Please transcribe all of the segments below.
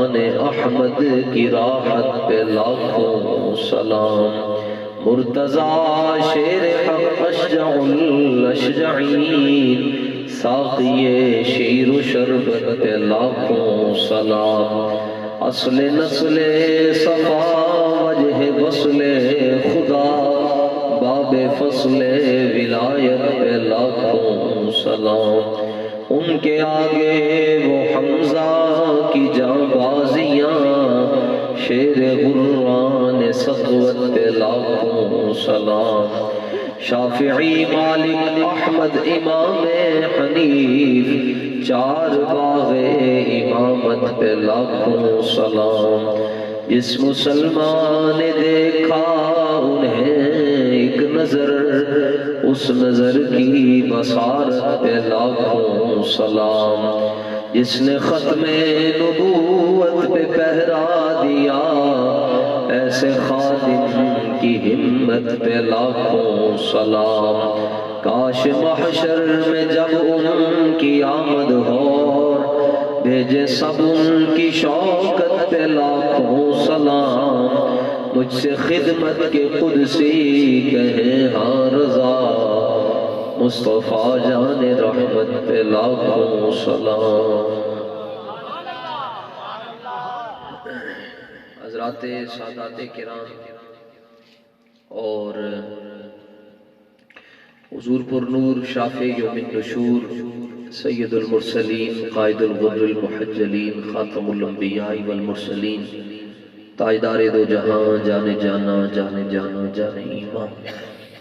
جان احمد کی راحت پہ لاکھوں سلام، مرتضی شیر حق اشجع الاشجعین، ساقی شیر و شربت پہ لاکھوں سلام، اصل نسل صفا وجہ وصل خدا، باب فصل ولایت پہ لاکھوں سلام، ان کے آگے وہ حمزہ کی جانبازیاں، شیر غران سطوت پہ لاکھوں سلام، شافعی مالک احمد امام حنیف، چار باغ امامت پہ لاکھوں سلام، جس مسلمان نے دیکھا انہیں ایک نظر، اس نظر کی بصارت پہ لاکھوں سلام، جس نے ختم نبوت پہ پہرا دیا، ایسے خادم کی ہمت پہ لاکھوں سلام، کاش محشر میں جب ان کی آمد ہو، بھیجے سب ان کی شوکت پہ لاکھوں سلام، مجھ سے خدمت کے قدسی کہیں ہاں رضا، مصطفیٰ جان رحمت پہ لاکھوں سلام۔ حضرات سادات کرام اور حضور پر نور شافع یوم النشور سید المرسلین قائد الغر المحجلین خاتم الانبیاء والمرسلین، تاجدار دو جہاں جانے جانا جانے جانا جانے ایمان،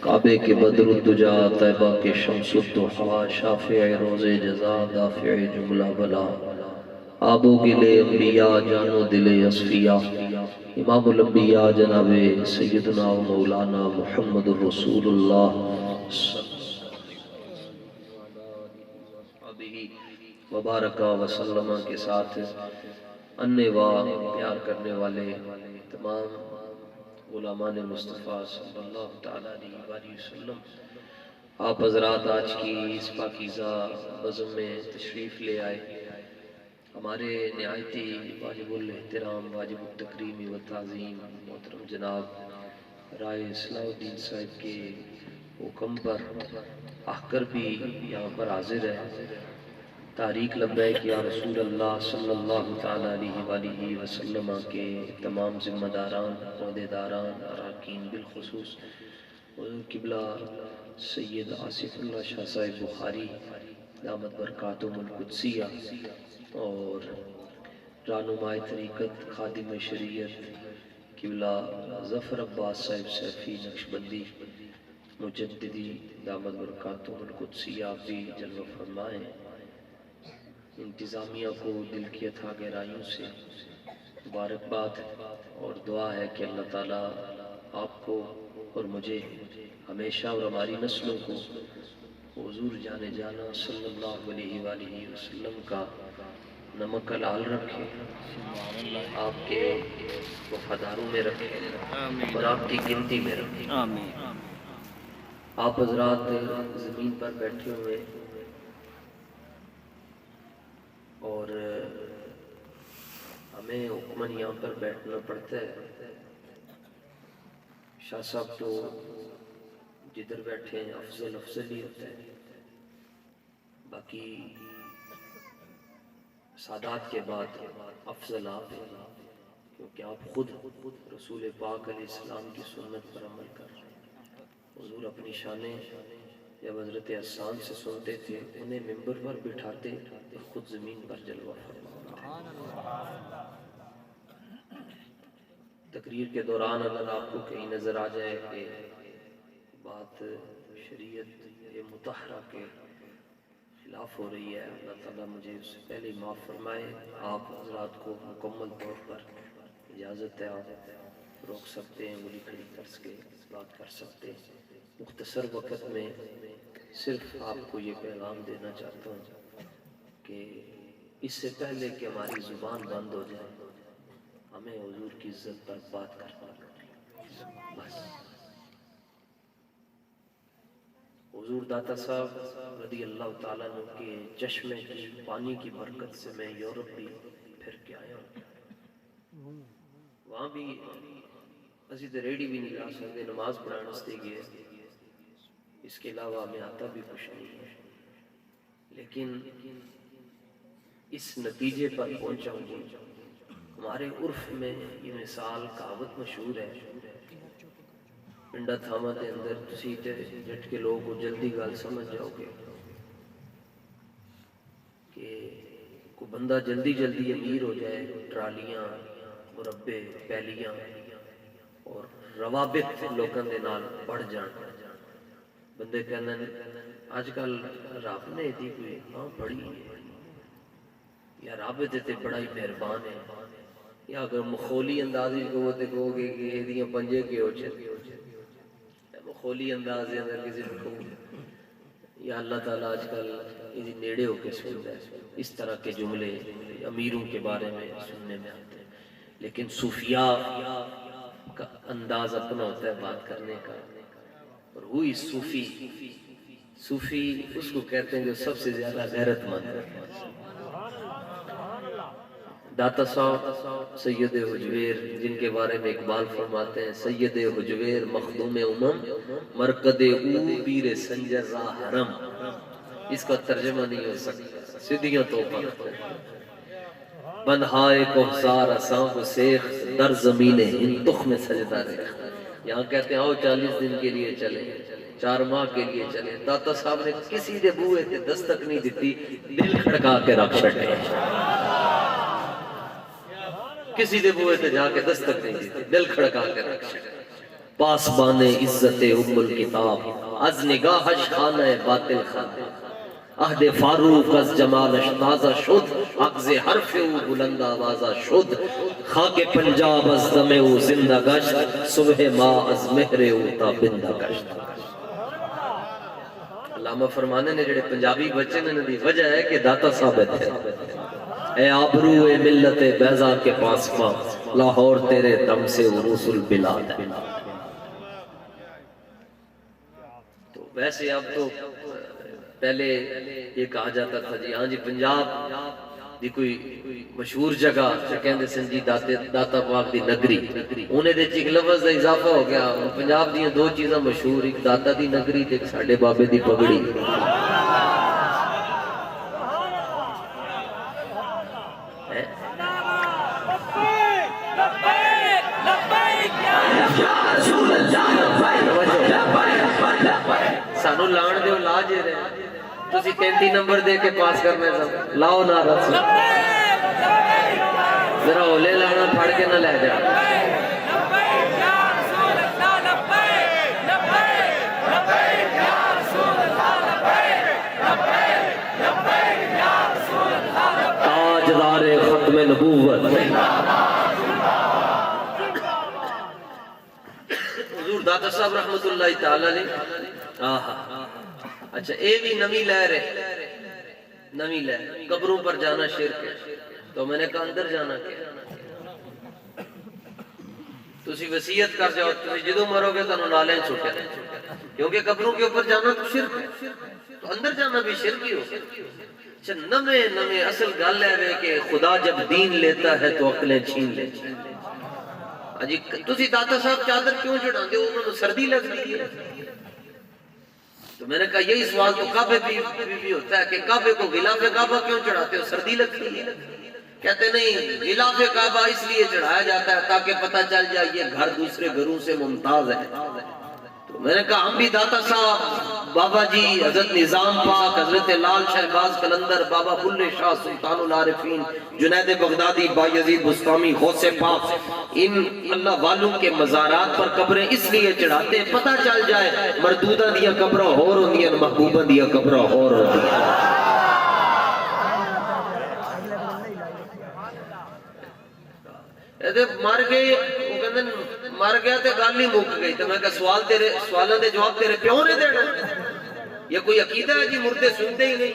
کعبے کے بدر الدجا طیبہ کے شمس الضحا، شافع روز جزا دافع جملہ بلا، آب و گلے انبیاء جان و دل اصفیاء، امام الانبیاء جناب سیدنا و مولانا محمد الرسول اللہ وبارکہ وسلم کے ساتھ انے و پیار کرنے والے تمام علماء مصطفیٰ صلی اللہ تعالیٰ علیہ وآلہ وسلم، آپ حضرات آج کی اس پاکیزہ بزم میں تشریف لے آئے، ہمارے نہایتی واجب الاحترام واجب التکریم و تعظیم محترم جناب رائے اصلاح الدین صاحب کے حکم پر آ کر بھی یہاں پر حاضر ہے، تحریک لبیک یا رسول اللہ صلی اللہ تعالیٰ علیہ وآلہ وسلم کے تمام ذمہ داران، عہدیداران، اراکین، بالخصوص حضور قبلہ سید آصف اللہ شاہ صاحب بخاری دامت برکاتہم القدسیہ، اور رہنمائے طریقت خادم شریعت قبلہ ظفر عباس صاحب سیفی نقشبندی مجددی دامت برکاتہم القدسیہ، آپ بھی جلوہ فرمائیں۔ انتظامیہ کو دل کی اتھا گہرائیوں سے مبارکباد اور دعا ہے کہ اللہ تعالیٰ آپ کو اور مجھے ہمیشہ اور ہماری نسلوں کو حضور جانے جانا صلی اللہ علیہ وآلہ وسلم کا نمک حلال رکھے، آپ کے وفاداروں میں رکھے اور آپ کی گنتی میں رکھے۔ آپ حضرات زمین پر بیٹھے ہوئے اور ہمیں حکمن یہاں پر بیٹھنا پڑتا ہے، شاہ صاحب تو جدھر بیٹھے ہیں افضل افضل ہی ہوتا ہے، باقی سادات کے بعد افضل آپ ہیں، کیونکہ آپ خود رسول پاک علیہ السلام کی سنت پر عمل کر رہے ہیں۔ حضور اپنی شانیں جب حضرت حسان سے سنتے تھے، انہیں ممبر پر بٹھاتے اور خود زمین پر جلوہ فرما۔ تقریر کے دوران اگر آپ کو کہیں نظر آ جائے کہ بات شریعت مطہرہ کے خلاف ہو رہی ہے، اللہ تعالیٰ مجھے اس سے پہلے معاف فرمائے، آپ حضرات کو مکمل طور پر اجازت ہے، آپ روک سکتے ہیں، ولی کھڑی طرز کے بات کر سکتے ہیں۔ مختصر وقت میں صرف آپ کو یہ پیغام دینا چاہتا ہوں کہ اس سے پہلے کہ ہماری زبان بند ہو جائے، ہمیں حضور کی عزت پر بات کرنا ہے، بس۔ حضور داتا صاحب رضی اللہ تعالیٰ عنہ کے چشمے کی پانی کی برکت سے میں یورپ بھی پھر کے آیا ہوں، وہاں بھی اسی تو ریڈی بھی نہیں لا سکتے، نماز پڑھانے واسطے گئے، اس کے علاوہ ہمیں آتا بھی کچھ نہیں ہے، لیکن اس نتیجے پر پہنچا ہوں۔ ہمارے عرف میں یہ مثال کہاوت مشہور ہے، پنڈا تھاما دے اندر تسی تے جٹ کے لوگ جلدی گل سمجھ جاؤ گے کہ کوئی بندہ جلدی جلدی امیر ہو جائے، ٹرالیاں، مربے، پیلیاں اور روابط لوگوں دے نال بڑھ جان، بندے کہنے آج کل رب نے دی کوئی ہاں بڑی ہے یا رب تے بڑا ہی مہربان ہے، یا اگر مخولی اندازی کو تے کہو گے کہ یہ دیاں پنجے کے ہو چھے، مخولی انداز دے اندر کسی کو یا اللہ تعالیٰ آج کل یہ نیڑے ہو کے سنتا ہے، اس طرح کے جملے امیروں کے بارے میں سننے میں آتے ہیں، لیکن صوفیاء کا انداز اپنا ہوتا ہے بات کرنے کا، اور وہی صوفی اس کو کہتے ہیں جو سب سے زیادہ غیرت مند ہے۔ داتا صاحب سید حجویر جن کے بارے میں اقبال فرماتے ہیں، سید حجویر مخدوم امم مرکد او پیر سنجر راہ حرم، اس کا ترجمہ نہیں ہو سکتا، سدھیاں توپا بندھائے کوہسار اساں کو سیخ در زمین ہند تخ میں سجدہ ریخ، یہاں کہتے ہیں آؤ 40 دن کے لیے چلیں، 4 ماہ کے لیے چلیں، داتا صاحب نے کسی دے بوئے تے دستک نہیں دیتی، دل کھڑکا کے رکھ چھڑے، کسی دے بوئے تے جا کے دستک نہیں دیتی، دل کھڑکا کے رکھ چھڑے، پاسبان عزت ام الکتاب از نگاہش خانہ باطل خانہ، عہد فاروق از جمالش تازہ شد، عقز حرف او بلند آوازہ شد، خاک پنجاب از دم او زندہ گشت، صبح ما از مہر او تا بندہ گشت۔ علامہ فرمانے نے جڑے پنجابی بچے نے دی وجہ ہے کہ داتا ثابت ہے، اے آبرو اے ملت بیضا کے پاس ماں، لاہور تیرے دم سے عروس البلاد ہے۔ تو ویسے اب تو پہلے یہ کہا جاتا تھا جی ہاں جی پنجاب دی کوئی مشہور جگہ کہندے سن جی داتا پاک دی نگری، انہیں دے چک لفظ دا اضافہ ہو گیا، پنجاب دی 2 چیزاں مشہور، ایک داتا دی نگری تے ایک ساڑھے بابے دی پگڑی۔ سانو لان دیو لا جے رہے تسی 33 نمبر دے کے پاس کرنے سب لاؤ نہ رس ذرا اولے لانا پھڑ کے نہ لے جا۔ تاجدار ختم نبوت حضور داتا صاحب رحمت اللہ تعالیٰ نے اچھا اے بھی نمی لہر ہے، نمی لہر قبروں پر جانا شرک ہے، تو میں نے کہا اندر جانا کیا، تسی وصیت کر جاؤ تسی جدو مرو گے تو نالیں چھوٹے رہے، کیونکہ قبروں کے اوپر جانا تو شرک ہے، تو اندر جانا بھی شرک ہی ہو۔ اچھا نمے اصل گل ہے کہ خدا جب دین لیتا ہے تو عقلیں چھین لیتی ہیں۔ تسی داتا صاحب چادر کیوں چڑھا دے، انہوں نے سردی لگ دی ہے، تو میں نے کہا یہی سوال تو کعبے بھی ہوتا ہے کہ کعبے کو غلاف کعبہ کیوں چڑھاتے ہو، سردی لگتی ہے؟ کہتے نہیں، غلاف کعبہ اس لیے چڑھایا جاتا ہے تاکہ پتہ چل جائے یہ گھر دوسرے گھروں سے ممتاز ہے۔ تو میں نے کہا ہم بھی داتا صاحب، بابا جی، حضرت نظام پاک، حضرت لال شہباز قلندر، بابا بلے شاہ سلطان العارفین، جنید بغدادی، بایزید بستامی، غوث پاک، ان اللہ والوں کے مزارات پر قبریں اس لیے چڑھاتے ہیں پتہ چل جائے مردودہ دیا قبرہ ہور ہوندی ہیں، محبوبہ دیا قبرہ ہور ہوندی ہیں۔ مر گئے وہ کہتے ہیں مر گیا تے گل نہیں مک گئی، تو میں کہا سوالوں دے جواب تیرے پیوں نے دینا، یہ کوئی عقیدہ ہے جی مردے سنتے ہی نہیں؟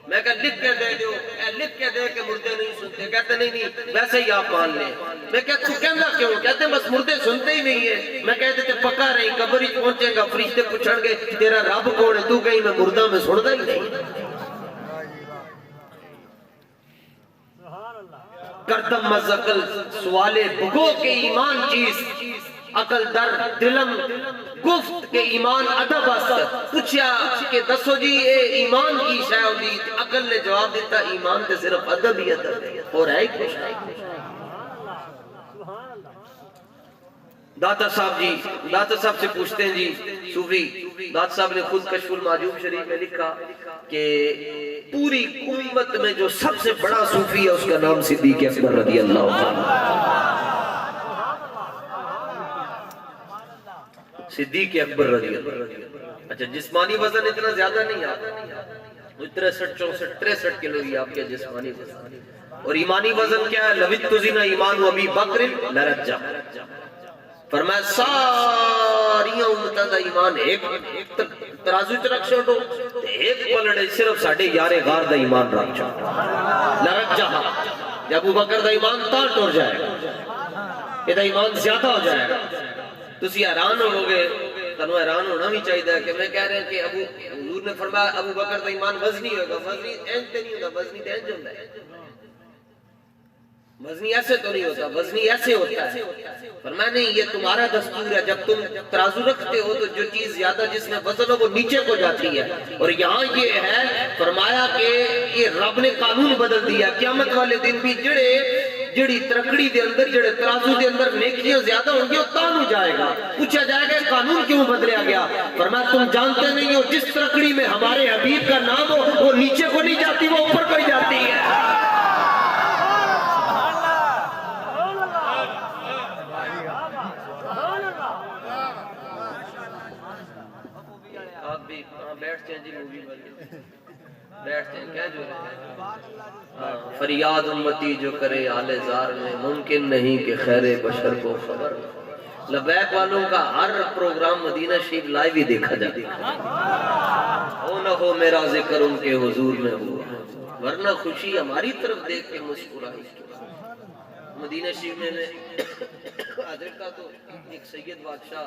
میں کہا لکھ کے دے دیو، لکھ کے دے کہ مردے نہیں سنتے، کہتے نہیں ویسے ہی آپ مان لیں۔ میں کہا تو کہنا کیوں؟ کہتے ہیں بس مردے سنتے ہی نہیں ہے۔ میں کہتے تھے پکا رہی قبر ہی پہنچے گا، فرشتے پوچھیں گے تیرا رب کون ہے، تو کہیں میں مردہ میں سنتا ہی نہیں۔ کردم از عقل سوال بگو کہ ایمان چیز عقل در دلم گفت کہ ایمان ادب است پوچھا کہ دسو جی اے ایمان کی شے ہوندی عقل نے جواب دیتا ایمان تے صرف ادب ہی ادب ہے اور ہے کچھ داتا صاحب جی داتا صاحب سے پوچھتے ہیں جی صوفی داتا صاحب نے خود کشف المعجوب شریف میں لکھا کہ پوری امت میں جو سب سے بڑا صوفی ہے اس کا نام صدیق اکبر رضی اللہ عنہ صدیق اکبر رضی اللہ عنہ اچھا جسمانی وزن اتنا زیادہ نہیں آتا 63 64 63 کلو ہی آپ کا جسمانی وزن اور ایمانی وزن کیا ہے لوت تزین ایمان ابی بکر لرجہ فرمایا ساری امتوں کا ایمان ایک ترازو چ رکھ چھوڑو ایک پلڑے صرف ساڈے یار غار دا ایمان رکھ چھوڑو لرجہ جب ابو بکر دا ایمان تا ٹر جائے گا یہ دا ایمان زیادہ ہو جائے گا تسی حیران ہو گے تنو حیران ہونا بھی چاہیے کہ میں کہہ رہا ہوں کہ حضور نے فرمایا ابو بکر دا ایمان وزنی ہوگا وزنی اینج تے نہیں ہوتا وزنی تے اینج ہوتا ہے وزنی ایسے تو نہیں ہوتا وزنی ایسے ہوتا ہے فرمایا نہیں یہ تمہارا دستور ہے جب تم ترازو رکھتے ہو تو جو چیز زیادہ جس میں وزن ہو وہ نیچے کو جاتی ہے اور یہاں یہ ہے فرمایا کہ یہ رب نے قانون بدل دیا قیامت والے دن بھی جڑی ترکڑی دے اندر جڑے ترازو دے اندر نیکیاں زیادہ ہوں گی وہ تانو جائے گا پوچھا جائے گا قانون کیوں بدلیا گیا فرمایا تم جانتے نہیں ہو جس ترکڑی میں ہمارے حبیب کا نام ہو وہ نیچے کو نہیں جاتی وہ اوپر کو ہی جاتی ہے آپ بھی بیٹھتے ہیں جی مووی بیٹھتے ہیں کیا جو ہے فریاد امتی جو کرے آل زار میں ممکن نہیں کہ خیر بشر کو خبر لبیک والوں کا ہر پروگرام مدینہ شریف لائیو ہی دیکھا جاتا ہو نہ ہو میرا ذکر ان کے حضور میں ہوا ورنہ خوشی ہماری طرف دیکھ کے مسکرائی مدینہ شریف میں حاضر کا تو ایک سید بادشاہ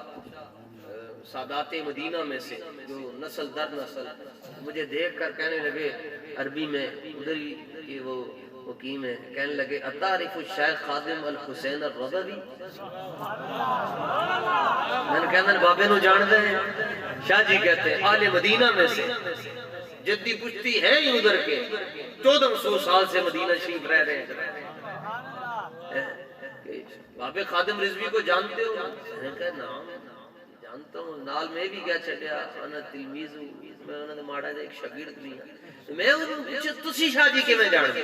سادات مدینہ میں سے جو نسل در نسل مجھے دیکھ کر کہنے لگے عربی میں ادھر ہی وہ حکیم ہے کہنے لگے اتعرف الشیخ خادم الحسین الرضوی میں نے کہنا بابے نو جان دے شاہ جی کہتے ہیں آل مدینہ میں سے جدی پشتی ہیں ہی ادھر کے 1400 سال سے مدینہ شریف رہ رہے ہیں بابے خادم رضوی کو جانتے ہو میں نے کہا نام جانتا ہوں نال میں بھی کیا چلیا انا تلمیز ہوں میں انہوں نے ماڑا ایک شاگرد بھی ہوں میں انہوں نے پوچھا تسی شاہ جی کے میں جان دے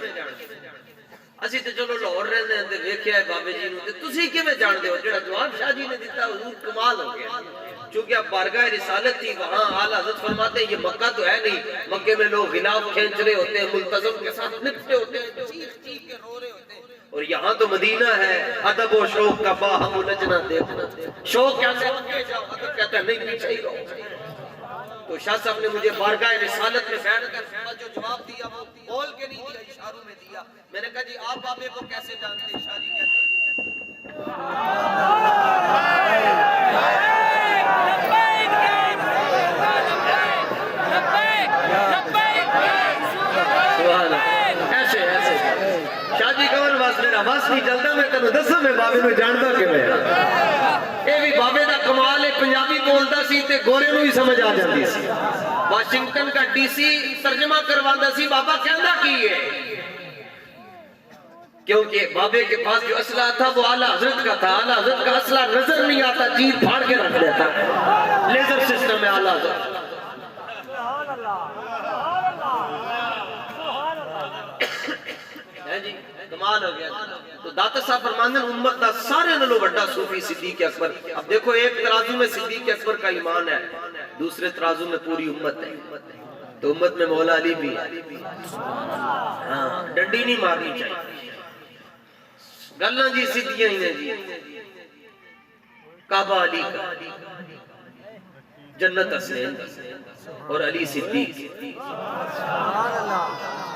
اسی تے چلو لاہور رہنے ہیں تے ویکھیا ہے بابے جی نو تے تسی کے میں جان دے ہو جڑا جواب شاہ جی نے دیتا حضور کمال ہو گیا چونکہ اب بارگاہ رسالت تھی وہاں آل حضرت فرماتے ہیں یہ مکہ تو ہے نہیں مکے میں لوگ غلاف کھینچ رہے ہوتے ہیں ملتزم کے ساتھ نپٹے ہوتے ہیں چیخ چیخ کے رو رہے ہوتے ہیں اور یہاں تو مدینہ ہے ادب و شوق کا باہم الجھنا دیکھنا شوق کیسے ادب کہتا ہے نہیں پیچھے ہی رہو تو شاہ صاحب نے مجھے بارگاہ رسالت میں بیٹھ کر جو جواب دیا وہ بول کے نہیں دیا اشاروں میں دیا میں نے کہا جی آپ بابے کو کیسے جانتے ہیں شاہ جی کہتے ہیں ایسے ایسے شاہ جی کون باس میرا باس نہیں چلتا میں تنو دسو میں بابے میں جانتا کہ میں اے بھی بابے دا کمال ہے پنجابی بولتا سی تے گورے نو ہی سمجھ آ جاتی سی واشنگٹن کا ڈی سی ترجمہ کرواتا سی بابا کہندا کی ہے کیونکہ بابے کے پاس جو اسلحہ تھا وہ اعلیٰ حضرت کا تھا اعلیٰ حضرت کا اسلحہ نظر نہیں آتا چیر پھاڑ کے رکھ دیتا لیزر سسٹم ہے اعلیٰ حضرت جی کمال ہو گیا تو داتا صاحب فرماندن امت دا سارے نلو بڑا صوفی صدیق اکبر اب دیکھو ایک ترازو میں صدیق اکبر کا ایمان ہے دوسرے ترازو میں پوری امت ہے تو امت میں مولا علی بھی ہے ہاں ڈنڈی نہیں مارنی چاہیے گلنا جی صدیقیاں ہی ہیں جی کعبہ علی کا جنت حسین اور علی صدیق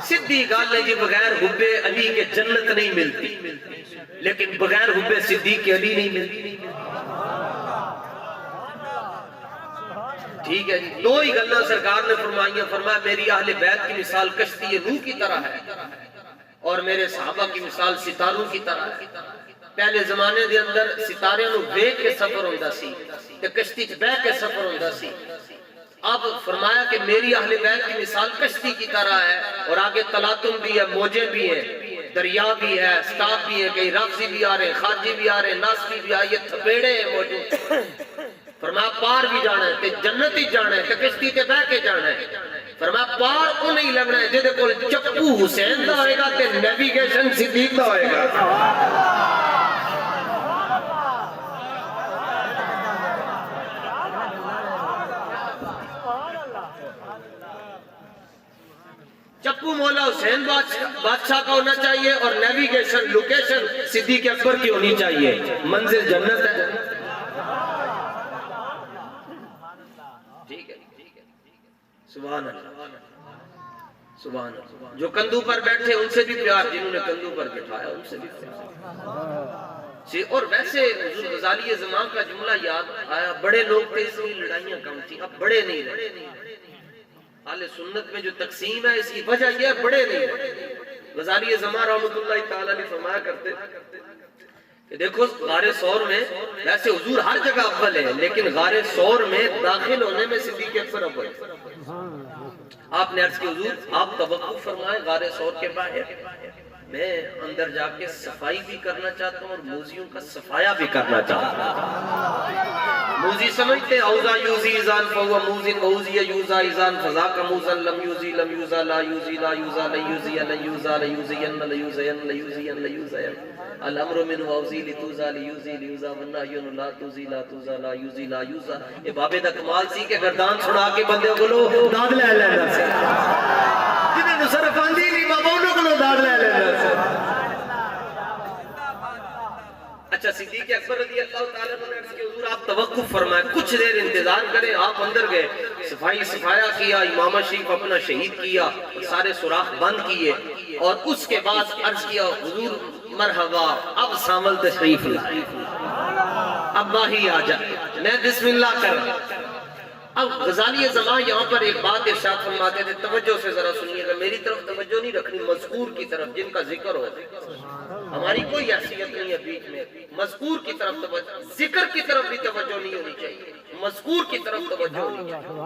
صدیق آلہ جی بغیر حب علی کے جنت نہیں ملتی لیکن بغیر حب صدیق کے علی نہیں ملتی ٹھیک ہے جی دو ہی گلنا سرکار نے فرمایا میری اہل بیت کی مثال کشتی نوح کی طرح ہے اور میرے صحابہ کی مثال ستاروں کی طرح ہے. پہلے زمانے دے اندر ستارے نو ویکھ کے سفر ہوندا سی تے کشتی چ بیٹھ کے سفر ہوندا سی. اب فرمایا کہ میری اہل بیت کی مثال کشتی کی طرح ہے, اور آگے تلاطم بھی ہے, موجیں بھی ہیں, دریا بھی ہے, سٹاپ بھی ہے, کئی رافضی بھی آ رہے ہیں, خارجی بھی آ رہے ہیں, ناسکی بھی آئی, یہ تھپیڑے ہیں موجود. فرمایا پار بھی جانا ہے تے جنت ہی جانا ہے تے کشتی تے بہ کے جانا ہے. فرمایا پار انہیں لگنا ہے جہدے کول چپو حسین دا ہوئے گا تے نیویگیشن صدیق دا ہوئے گا. چپو مولا حسین بادشاہ کا ہونا چاہیے, اور نیویگیشن لوکیشن صدیق اکبر کی ہونی چاہیے. منزل جنت ہے. ٹھیک ہے, سبحان اللہ, سبحان اللہ. جو کندھوں پر بیٹھے ان سے بھی پیار, جنہوں نے کندھوں پر بٹھایا ان سے بھی پیار. اور ویسے حضور غزالی زمان کا جملہ یاد آیا, بڑے لوگ تھے اس لیے لڑائیاں کم تھی, اب بڑے نہیں رہے. اہل سنت میں جو تقسیم ہے اس کی وجہ یہ بڑے نہیں رہے. غزالی زمان رحمت اللہ تعالیٰ نے فرمایا کرتے کہ دیکھو غار ثور میں ویسے حضور ہر جگہ اول ہے, لیکن غار ثور میں داخل ہونے میں صدیق اکبر اول ہے. آپ نے عرض کی حضور آپ توقف فرمائے غار ثور کے باہر, میں اندر جا کے صفائی بھی کرنا چاہتا ہوں اور موزیوں کا صفایا بھی کرنا چاہتا ہوں. موزی سمجھتے اوزا یوزی ازان فہو موزن ووزی یوزا ازان فضا کا موزن لم یوزی لم یوزا لا یوزی لا یوزا لا یوزی لا یوزا لا یوزین لا یوزین لا یوزین لا یوزین الامر من اوزی لتوزا لیوزی لیوزا والنہیون لا توزی لا توزا لا یوزی لا یوزا. یہ بابے دا کمال سی کہ گردان چھڑا کے بندے کو لو داد لے لینا سے, جنہیں تو صرف آندھی نہیں بابا انہوں کو لو داد لے لینا سے. اچھا صدیق اکبر رضی اللہ تعالیٰ نے عرض کہ حضور آپ توقف فرمائے, کچھ دیر انتظار کریں. آپ اندر گئے, صفائی صفایا کیا, امامہ شریف اپنا شہید کیا, سارے سوراخ بند کیے, اور اس کے بعد عرض کیا حضور مرحبا اب سامل تشریف لائے, اب واہی آ جائے, میں بسم اللہ کر. اب غزالی زمان یہاں پر ایک بات ارشاد فرماتے تھے, توجہ سے ذرا سنیے گا, میری طرف توجہ نہیں رکھنی, مذکور کی طرف جن کا ذکر ہو. ہماری کوئی حیثیت نہیں ہے بیچ میں, مذکور کی طرف توجہ, ذکر کی طرف بھی توجہ نہیں ہونی چاہیے, مذکور کی طرف توجہ ہونی چاہیے.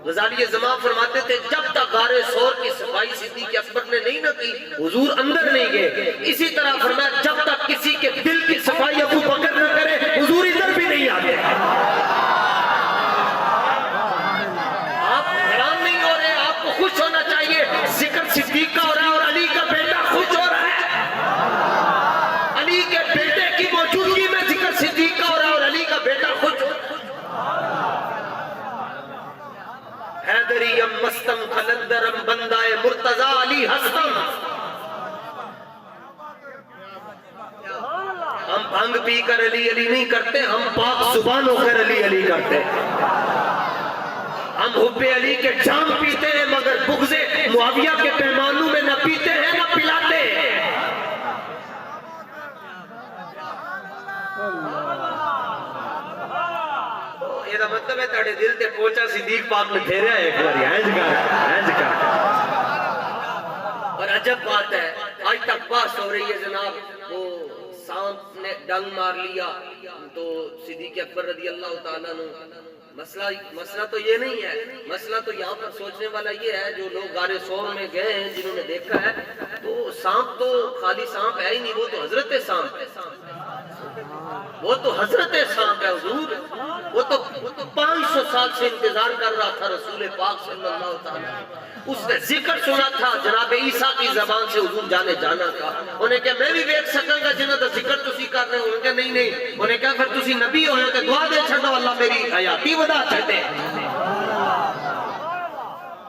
غزالی زمان فرماتے تھے جب تک غار ثور کی صفائی صدیق اکبر نے نہیں نہ کی حضور اندر نہیں گئے. اسی طرح فرمایا جب تک کسی کے دل کی صفائی ابو بکر نہ کرے حضور ادھر بھی نہیں آتے. آپ حیران نہیں ہو رہے, آپ کو خوش ہونا چاہیے, ذکر صدیق کا ہو رہا ہے اور علی کا بیٹا خوش ہو رہا ہے. علی کے بیٹے کی موجودگی میں ذکر صدیق کا ہو رہا ہے اور علی کا بیٹا خوش ہو رہا ہے. حیدریم مستم قلندرم بندائے مرتضی علی ہستم. ہم بھنگ پی کر علی علی نہیں کرتے, ہم پاک زبان ہو کر علی علی کرتے. ہم حب علی کے جام پیتے ہیں مگر بغض معاویہ کے پیمانوں میں نہ پیتے ہیں نہ پلاتے ہیں. یہ مطلب ہے تاڑے دل تے پوچھا صدیق پاک نے پھیریا ہے ایک باری, ہینج کر. اور عجب بات ہے, آج تک بحث ہو رہی ہے جناب, وہ سانپ نے ڈنگ مار لیا تو صدیق اکبر رضی اللہ تعالیٰ نے, مسئلہ تو یہ نہیں ہے, مسئلہ تو یہاں پر سوچنے والا یہ ہے جو لوگ غار ثور میں گئے ہیں جنہوں نے دیکھا ہے, تو سانپ تو خالی سانپ ہے ہی نہیں, وہ تو حضرت سانپ ہے, وہ تو حضرت سانپ ہے حضور. وہ تو 500 سال سے انتظار کر رہا تھا رسول پاک صلی اللہ تعالیٰ, اس نے ذکر سنا تھا جناب عیسیٰ کی زبان سے حضور جانے جانا تھا. انہیں کہا میں بھی ویکھ سکاں گا جنہاں دا ذکر تسی کر رہے ہو, انہیں کہا نہیں. انہیں کہا پھر تسی نبی ہوئے کہ دعا دے چھڑو اللہ میری حیاتی ودا چھڑے.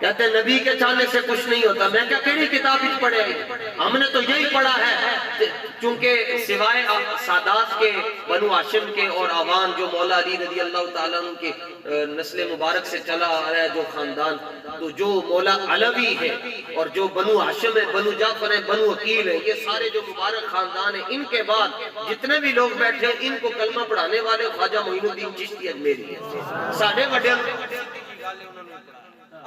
کہتے ہیں نبی کے چاہنے سے کچھ نہیں ہوتا. میں کہا کیڑی کتاب ہی پڑھے, ہم نے تو یہی پڑھا ہے, چونکہ سوائے سادات کے, بنو ہاشم کے اور آوان جو مولا علی رضی اللہ تعالیٰ عنہ کے نسل مبارک سے چلا آ رہا ہے جو خاندان, تو جو مولا علوی ہے اور جو بنو ہاشم ہے, بنو جعفر ہے, بنو عقیل ہے, یہ سارے جو مبارک خاندان ہیں, ان کے بعد جتنے بھی لوگ بیٹھے ہیں ان کو کلمہ پڑھانے والے خواجہ معین الدین چشتی اجمیری ہیں. ساڑھے وڈے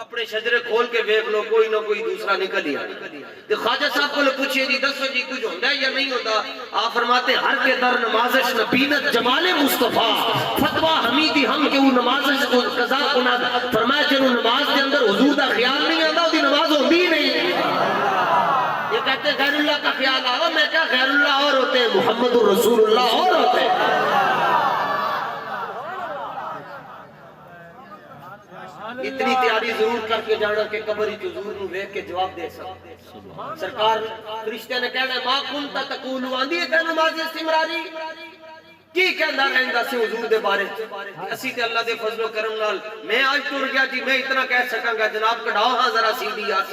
اپنے شجرے کھول کے دیکھ لو کوئی نہ کوئی دوسرا نکل ہی آئے. تو خواجہ صاحب کو پوچھئے جی دسو جی کچھ ہوتا ہے یا نہیں ہوتا؟ آپ فرماتے ہر کے در نمازش نبینت جمال مصطفیٰ فتوہ حمیدی ہم کے وہ نمازش کو قضا کنا. فرمایا جنہوں نماز کے اندر حضور دا خیال نہیں آتا وہ نماز ہوتی ہی نہیں. یہ کہتے ہیں غیر اللہ کا خیال آؤ. میں کہا غیر اللہ اور ہوتے ہیں, محمد رسول اللہ اور ہوتے ہیں. اتنی تیاری ضرور کر کے جانا کہ قبر ہی حضور نو ویکھ کے جواب دے سکتے. سرکار فرشتے نے کہنا ما کنت تقول آندی ہے کہ نماز استمراری کی کہندا رہندا سی حضور دے بارے. اسی تے اللہ دے فضل و کرم نال میں آج ٹر گیا جی میں اتنا کہہ سکاں گا جناب کڈاؤ ہاں ذرا سی ڈی آر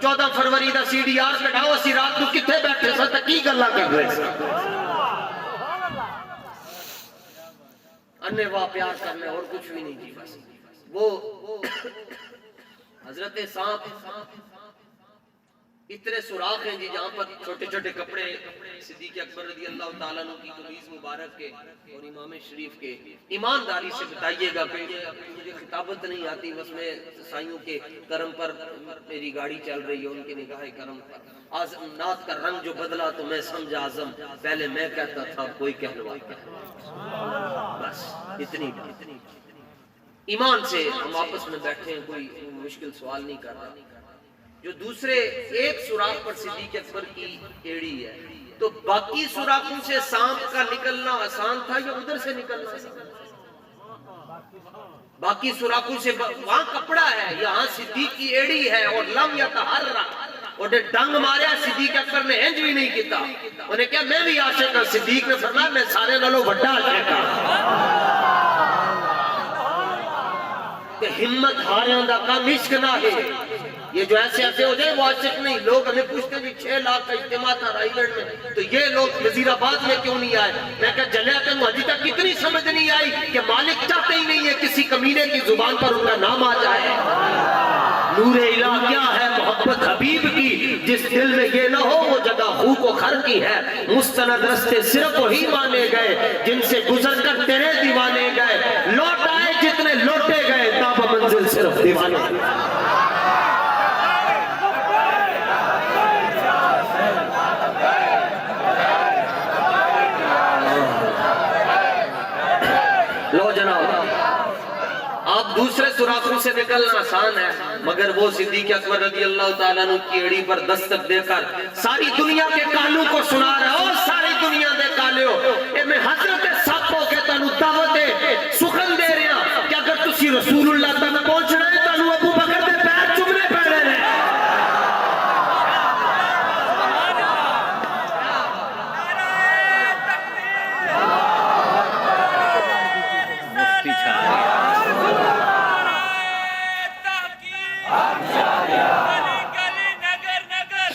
14 فروری دا سی ڈی آر کڈاؤ. اسی رات نو کتھے بیٹھے سا تے کی گلاں کر رہے سا. انے وا پیار کرنے اور کچھ بھی نہیں جی. بس وہ حضرت سانپ اتنے سوراخ ہیں جی جہاں پر چھوٹے چھوٹے کپڑے صدیق اکبر رضی اللہ تعالیٰ عنہ کی قمیض مبارک کے اور امام شریف کے. ایمانداری سے بتائیے گا کہ مجھے خطابت نہیں آتی, بس میں سائیوں کے کرم پر میری گاڑی چل رہی ہے, ان کے نگاہ کرم پر نعت کا رنگ جو بدلا تو میں سمجھا اعظم پہلے میں کہتا تھا کوئی کہلواتا ہے. بس اتنی ایمان سے ہم آپس میں بیٹھے ہیں, کوئی مشکل سوال نہیں کر رہا. جو دوسرے ایک سوراخ پر صدیق اکبر کی ایڑی ہے تو باقی سوراخوں سے سانپ کا نکلنا آسان تھا یا ادھر سے نکلنا آسان تھا؟ باقی سوراخوں سے وہاں کپڑا ہے, یہاں صدیق کی ایڑی ہے اور لم یتحرک اور ڈنگ ماریا. صدیق اکبر نے انج بھی نہیں کیتا. انہیں کہا میں بھی عاشق ہوں. صدیق نے فرمایا میں سارے نالوں بڑا عاشق ہوں. کہ ہمت ہاریاں دا کام عشق نہ ہے. یہ جو ایسے ایسے ہو جائے وہ عاشق نہیں. لوگ ہمیں پوچھتے ہیں 6 لاکھ کا اجتماع تھا رائے گڑھ میں تو یہ لوگ وزیر آباد میں کیوں نہیں آئے؟ میں کہا جلیا کہ مجھے تک کتنی سمجھ نہیں آئی کہ مالک چاہتے ہی نہیں ہے کسی کمینے کی زبان پر ان کا نام آ جائے. نور الہ کیا ہے محبت حبیب کی, جس دل میں یہ نہ ہو وہ جگہ خوک و خر کی ہے. مستند رستے صرف وہی مانے گئے جن سے گزر کر تیرے دیوانے گئے. لوٹ آئے جتنے لوٹے گئے تاب منزل صرف دیوانے گئے. لو جناب آپ دوسرے سوراخوں سے نکلنا آسان ہے, مگر وہ صدیق اکبر رضی اللہ تعالیٰ عنہ کی ایڑی پر دستک دے کر ساری دنیا کے کالوں کو سنا رہا ہو. ساری دنیا دے کالے ہو اے میں حضرت ساپو کے تانو دعوت سخن دے رہا کہ اگر تسی رسول اللہ تک پہنچنا ہے تانو ابو بکر دے پیر چومنے پینے رہے.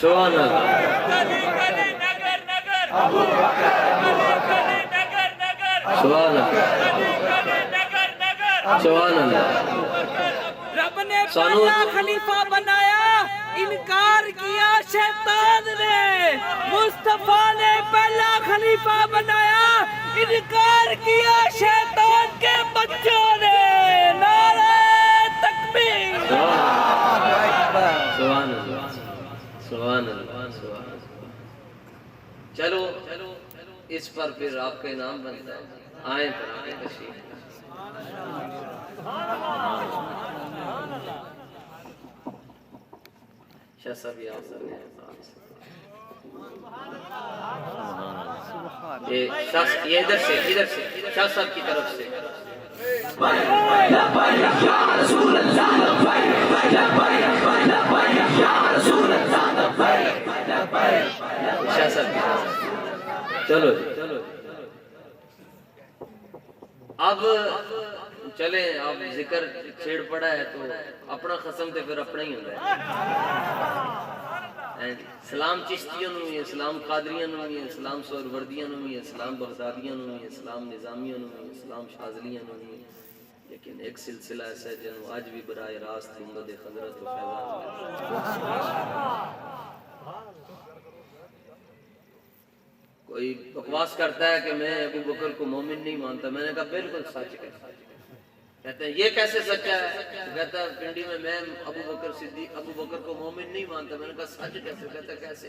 سبحان اللہ سبحان اللہ سبحان اللہ. رب نے پہلا خلیفہ بنایا, انکار کیا شیطان نے. مصطفیٰ نے پہلا خلیفہ بنایا, انکار کیا شیطان کے بچوں نے. نعرہ تکبیر. سبحان اللہ سبحان اللہ سبحان. چلو اس پر پھر آپ کا انعام بنتا ہے. آئیں پر آئیں تشریف. شاہ صاحب یہ آپ سب نے یہ ادھر سے شاہ صاحب کی طرف سے شاہ صاحب کی طرف. چلو اب چلیں, اب ذکر چھیڑ پڑا ہے تو اپنا قسم تے پھر اپنا ہی ہوتا ہے. سلام چشتیوں نو بھی, سلام قادریوں نو بھی, سلام سہروردیوں نو بھی, سلام بغدادیوں نو بھی, سلام نظامیوں نو بھی, سلام شاذلیوں نو بھی. لیکن ایک سلسلہ ایسا ہے جنہوں آج بھی براہ راست امت حضرت و فیضان کوئی بکواس کرتا ہے کہ میں ابو بکر کو مومن نہیں مانتا. میں نے کہا بالکل سچ ہے. کہتے ہیں یہ کیسے سچا ہے؟ کہتا ہے پنڈی میں ابو بکر کو مومن نہیں مانتا. میں نے کہا سچ کیسے؟ کہتا کیسے؟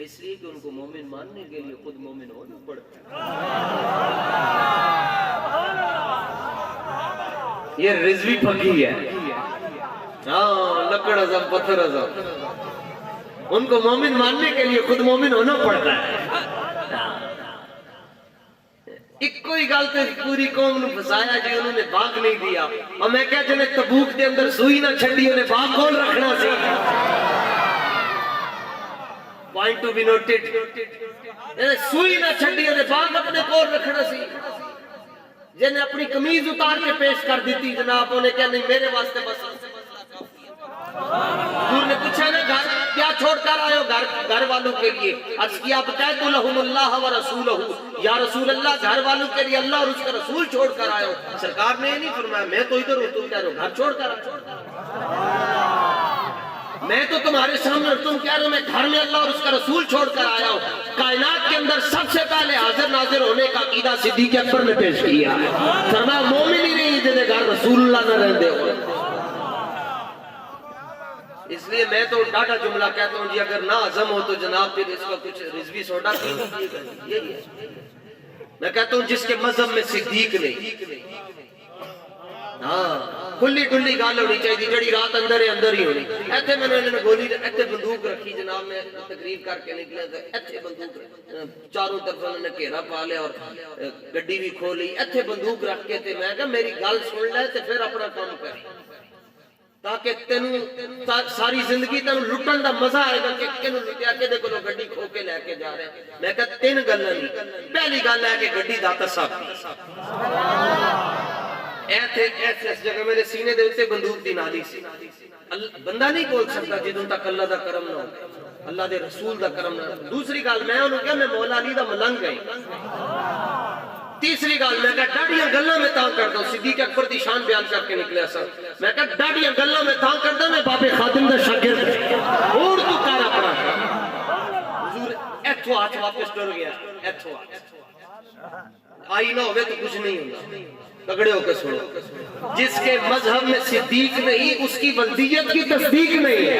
اس لیے کہ ان کو مومن ماننے کے لیے خود مومن ہونا پڑتا ہے. یہ رضوی پھکی ہے. ہاں لکڑ ازم پتھر ازم، ان کو مومن ماننے کے لیے خود مومن ہونا پڑتا ہے. ایک کوئی گل تے پوری قوم نو فسایا جی انہوں نے باغ نہیں دیا. اور میں کہا جنہیں تبوک دے اندر سوئی نہ چھڑی انہیں باغ کھول رکھنا سی. Point to be noted. سوئی نہ چھڑی انہیں باغ اپنے کول رکھنا سی. جنہیں اپنی قمیض اتار کے پیش کر دیتی جناب انہیں کہا نہیں میرے واسطے بس. حضور نے پوچھا نا گھر کیا چھوڑ کر آئے ہو؟ گھر والوں کے لیے. عرض کیا بتائے تو لہم اللہ و رسولہ، یا رسول اللہ گھر والوں کے لیے اللہ اور اس کا رسول چھوڑ کر آئے ہو. سرکار نے یہ نہیں فرمایا میں تو ادھر ہوں تم کہہ رہے ہو گھر چھوڑ کر آئے. میں تو تمہارے سامنے اور تم کہہ رہے ہو میں گھر میں اللہ اور اس کا رسول چھوڑ کر آیا ہوں. کائنات کے اندر سب سے پہلے حاضر ناظر ہونے کا عقیدہ صدیق اکبر نے پیش کیا ہے. فرمایا مومن ہی نہیں جنہیں گھر رسول اللہ نہ رہتے ہو. اس لیے میں تو ڈاٹا جملہ کہتا ہوں جی اگر نہ عزم ہو تو جناب پھر اس کا کچھ رضوی سوڈا یہی ہے. میں کہتا ہوں جس کے مذہب میں صدیق نہیں. ہاں کھلی ڈلی گال ہونی چاہیے جڑی رات اندر ہے اندر ہی ہونی. ایتھے میں نے گولی ایتھے بندوق رکھی جناب میں تقریر کر کے نکلا تھا. ایتھے بندوق چاروں طرف انہوں نے گھیرا پا لیا اور گڈی بھی کھولی. ایتھے بندوق رکھ کے تھے. میں کہا میری گل سن لے تے پھر اپنا کام کر تاکہ تینوں ساری زندگی تینوں لٹن دا مزہ آئے گا کہ کنوں لٹیا کے دے کولوں گڈی کھو کے لے کے جا رہے ہیں. میں کہا تین گلاں نہیں. پہلی گل ہے کہ گڈی دا تصاف ایسے جگہ میرے سینے دے اوتے بندوق دی نالی سی. بندہ نہیں بول سکتا جدوں تک اللہ دا کرم نہ ہو، اللہ دے رسول دا کرم نہ ہو. دوسری گل میں انہوں کہا میں مولا علی دا ملنگ گئی. تیسری گل میں کہا ڈاڑیاں گلاں میں تاں کردا ہوں. صدیق اکبر دی شان بیان کر کے نکلیا سا. میں کہا ڈاڑیاں گلاں میں تاں کردا میں بابے خادم دا شاگرد اور تو کر اپنا. حضور ایتھوں ہاتھ واپس ٹر گیا. ایتھوں آئی نہ ہوئے تو کچھ نہیں ہوگا. تگڑے ہو کے سنو. جس کے مذہب میں صدیق نہیں اس کی ولدیت کی تصدیق نہیں ہے.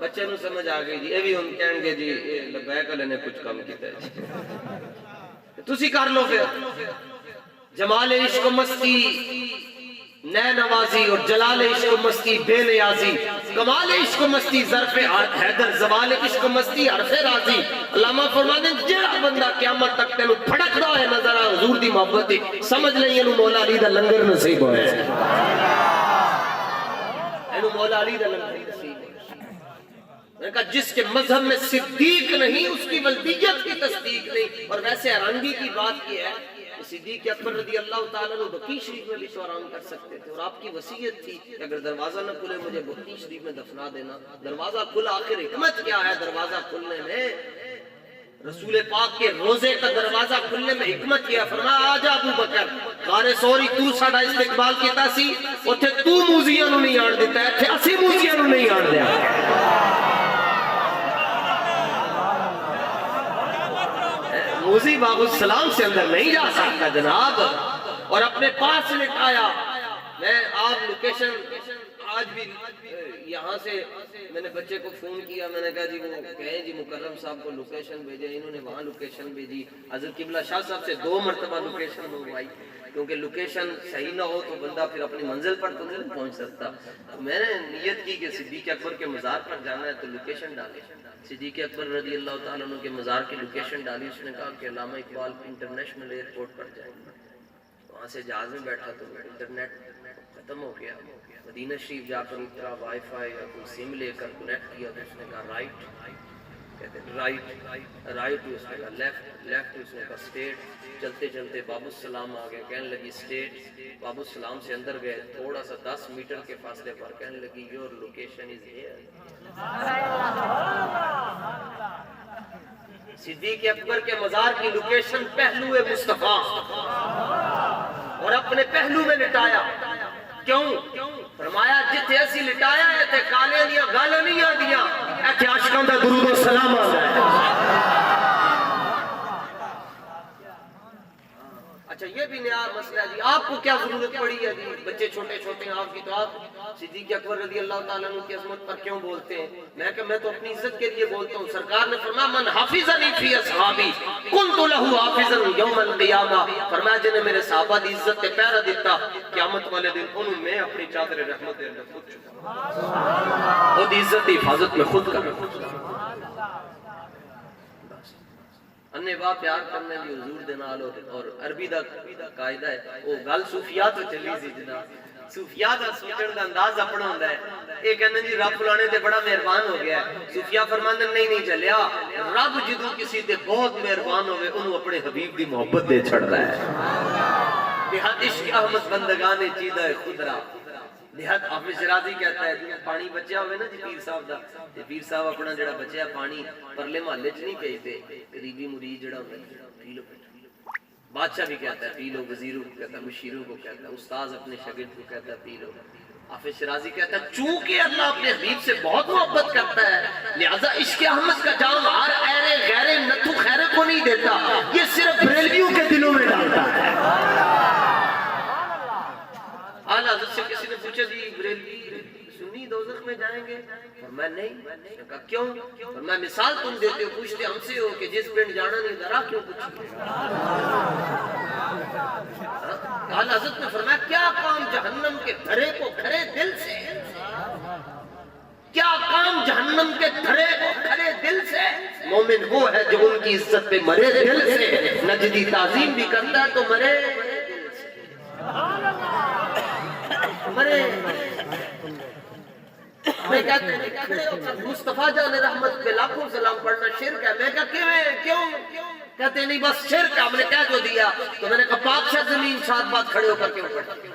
بچے نو سمجھ آ گئی جی. یہ بھی ہم کہیں گے جی لبیک علیہ نے کچھ کم کیتا ہے. تسی کر لو پھر. جمال عشق و مستی نئے نوازی اور جلال عشق و مستی بے نیازی. کمال عشق و مستی ظرف حیدر، زوال عشق و مستی حرف راضی. علامہ فرماتے ہیں جہاں بندہ قیامت تک تینوں پھڑکدا ہے نظر آ حضور دی محبت دی سمجھ لیں اینوں مولا علی دا لنگر نصیب ہویا ہے. اینوں مولا علی دا لنگر نصیب. میں نے کہا جس کے مذہب میں صدیق نہیں اس کی ولدیت کی تصدیق نہیں. اور ویسے حیرانگی کی بات یہ ہے کہ صدیق اکبر رضی اللہ تعالیٰ نے بقیع شریف میں بھی تو آرام کر سکتے تھے. اور آپ کی وصیت تھی کہ اگر دروازہ نہ کھلے مجھے بقیع شریف میں دفنا دینا. دروازہ کھلا. آخر حکمت کیا ہے دروازہ کھلنے میں؟ رسول پاک کے روزے کا دروازہ کھلنے میں حکمت کیا؟ فرمایا آجا ابو بکر غار سوری تو ساڈا استقبال کیتا سی. اوتھے تو موزیاں نوں نہیں آن دیتا ایتھے اسی موزیاں نوں نہیں آن دیا. موزی بابو السلام سے اندر نہیں جا سکتا جناب. اور اپنے پاس لٹایا. میں آپ لوکیشن آج بھی یہاں سے میں نے بچے کو فون کیا. میں نے کہا جی وہ کہیں جی مکرم صاحب کو لوکیشن بھیجے. انہوں نے وہاں لوکیشن بھیجی. حضرت قبلہ شاہ صاحب سے 2 مرتبہ لوکیشن منگوائی کیونکہ لوکیشن صحیح نہ ہو تو بندہ پھر اپنی منزل پر تو نہیں پہنچ سکتا. میں نے نیت کی کہ صدیق اکبر کے مزار پر جانا ہے تو لوکیشن ڈالی. صدیق اکبر رضی اللہ تعالیٰ عنہ کے مزار کی لوکیشن ڈالی. اس نے کہا کہ علامہ اقبال انٹرنیشنل ایئرپورٹ پر جائیں گے. وہاں سے جہاز میں بیٹھا تو انٹرنیٹ ختم ہو گیا. مدینہ شریف جا کر اترا وائی فائی یا کوئی سم لے کر کنیکٹ کیا تو اس نے کہا رائٹ. کہتے ہیں رائٹ اس نے کہا لیفٹ اس نے کہا اسٹیٹ. چلتے چلتے بابو السلام آ گئے. کہنے لگی اسٹیٹ. بابو السلام سے اندر گئے. تھوڑا سا 10 میٹر کے فاصلے پر کہنے لگی یور لوکیشن از ہیئر. صدیق اکبر کے مزار کی لوکیشن پہلو مصطفیٰ اور اپنے پہلو میں لٹایا. کیوں؟ فرمایا جتھے اسی لٹایا ہے تے کالے دیاں گالاں نہیں آندیاں ایتھے عاشقاں دا درود و سلام آندا ہے۔ اچھا یہ بھی نیا مسئلہ ہے جی، آپ کو کیا ضرورت پڑی ہے جی، بچے چھوٹے چھوٹے ہیں آپ کی، تو آپ صدیق اکبر رضی اللہ تعالیٰ عنہ کی عظمت پر کیوں بولتے ہیں؟ میں کہ میں تو اپنی عزت کے لیے بولتا ہوں۔ سرکار نے فرمایا من حافظنی فی اصحابی کنت لہ حافظا یوم القیامہ، فرمایا جنہیں میرے صحابہ دی عزت تے پہرا دیتا قیامت والے دن انہوں میں اپنی چادر رحمت دے اندر خود چھپا، وہ دی عزت دی حفاظت میں خود کر انہیں واہ پیار کرنے بھی حضور دے نال اور عربی دا قاعدہ ہے وہ گل صوفیاء تو چلی سی جناب، صوفیاء دا سوچن دا انداز اپنا ہوندا ہے، یہ کہنے جی رب فلانے تے بڑا مہربان ہو گیا ہے، صوفیاء فرماندے نہیں چلیا، رب جدوں کسی تے بہت مہربان ہوئے انہوں اپنے حبیب دی محبت دے چھڑدا ہے۔ بہت عشق احمد بندگان چیدہ خدرا، بہت حافظ شرازی کہتا ہے پانی بچیا ہوئے نا جی پیر صاحب دا، پیر صاحب اپنا جڑا بچیا پانی پرلے محلے چ نہیں بھیجتے، قریبی مرید جڑا ہوتا ہے پی لو، بادشاہ بھی کہتا ہے پی لو، وزیروں کو کہتا ہے، مشیروں کو کہتا ہے، استاذ اپنے شاگرد کو کہتا ہے پی لو۔ حافظ شرازی کہتا ہے چونکہ اللہ اپنے حبیب سے بہت محبت کرتا ہے لہذا عشق احمد کا جام ہر ایرے غیرے نتھو خیرے کو نہیں دیتا، یہ صرف بریلویوں کے دلوں میں ڈالتا ہے۔ اعلیٰ حضرت سے کسی نے پوچھا جی بریلوی سنی دوزخ میں جائیں گے؟ فرمایا نہیں۔ کہا کیوں؟ فرمایا مثال تم دیتے ہو، پوچھتے ہم سے ہو کہ جس پنڈ جانا نہیں درا کیوں پوچھتے؟ اعلیٰ حضرت نے فرمایا کیا کام جہنم کے دھرے کو کھرے دل سے، کیا کام جہنم کے دھرے کو کھرے دل سے، مومن وہ ہے جو ان کی عزت پہ مرے دل سے، نجدی تعظیم بھی کرتا ہے تو مرے دل سے، مرے۔ میں کہتے ہیں کھڑے ہو کر مصطفیٰ جان رحمت پہ لاکھوں سلام پڑھنا شرک ہے، میں کہا کیوں؟ کہتے ہیں نہیں بس شرک ہے، ہم نے کہہ جو دیا، تو میں نے کہا پاکشاہ زمین ساتھ بات کھڑے ہو کر کیوں پڑھتے؟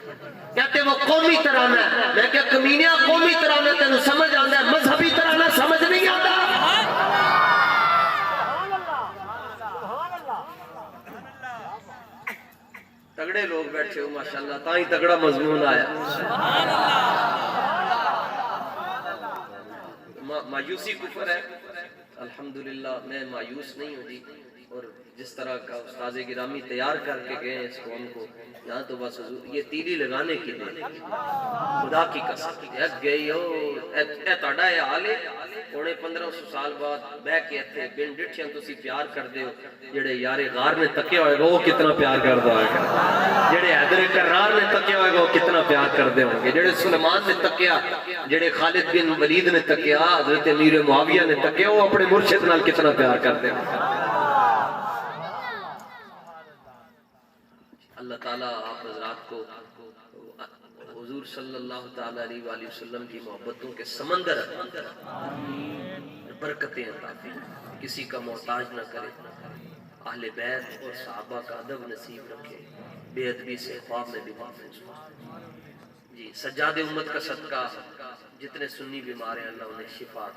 کہتے وہ قومی ترانہ ہے، میں کہا کمینیا قومی ترانہ تینوں سمجھ آندا ہے، مذہبی ترانہ سمجھ نہیں آتا۔ تگڑے لوگ بیٹھے ہو ماشاءاللہ، تاں ہی تگڑا مضمون آیا۔ مایوسی کفر ہے، الحمدللہ میں مایوس نہیں ہوں جی، اور جس طرح کا استاذ گرامی تیار کر کے گئے اس قوم کو، یہاں تو بس حضور یہ تیلی لگانے کے لیے خدا کی قسم ایک گئی ہو اے تاڑا اے حالے پونے 1500 سال بعد بہ کے اتھے بن ڈٹھیاں تسی پیار کر دے ہو، جڑے یار غار نے تکیا ہوئے گا وہ کتنا پیار کر دو آئے گا، جڑے حیدر کرار نے تکیا ہوئے گا وہ کتنا پیار کر دے ہوں گے، جڑے سلیمان نے تکیا، جڑے خالد بن ولید نے تکیا، حضرت امیر معاویہ نے تکیا، وہ اپنے مرشد نال کتنا پیار کر دے ہوں گے۔ اللہ تعالیٰ آپ حضرات کو حضور صلی اللہ تعالیٰ علیہ وآلہ وسلم کی محبتوں کے سمندر برکتیں عطا فرمائے، کسی کا محتاج نہ کرے، اہل بیت اور صحابہ کا ادب نصیب رکھے، بے ادبی سے خواب میں بھی محفوظ جی۔ سجاد امت کا صدقہ جتنے سنی بیمار ہیں اللہ انہیں شفا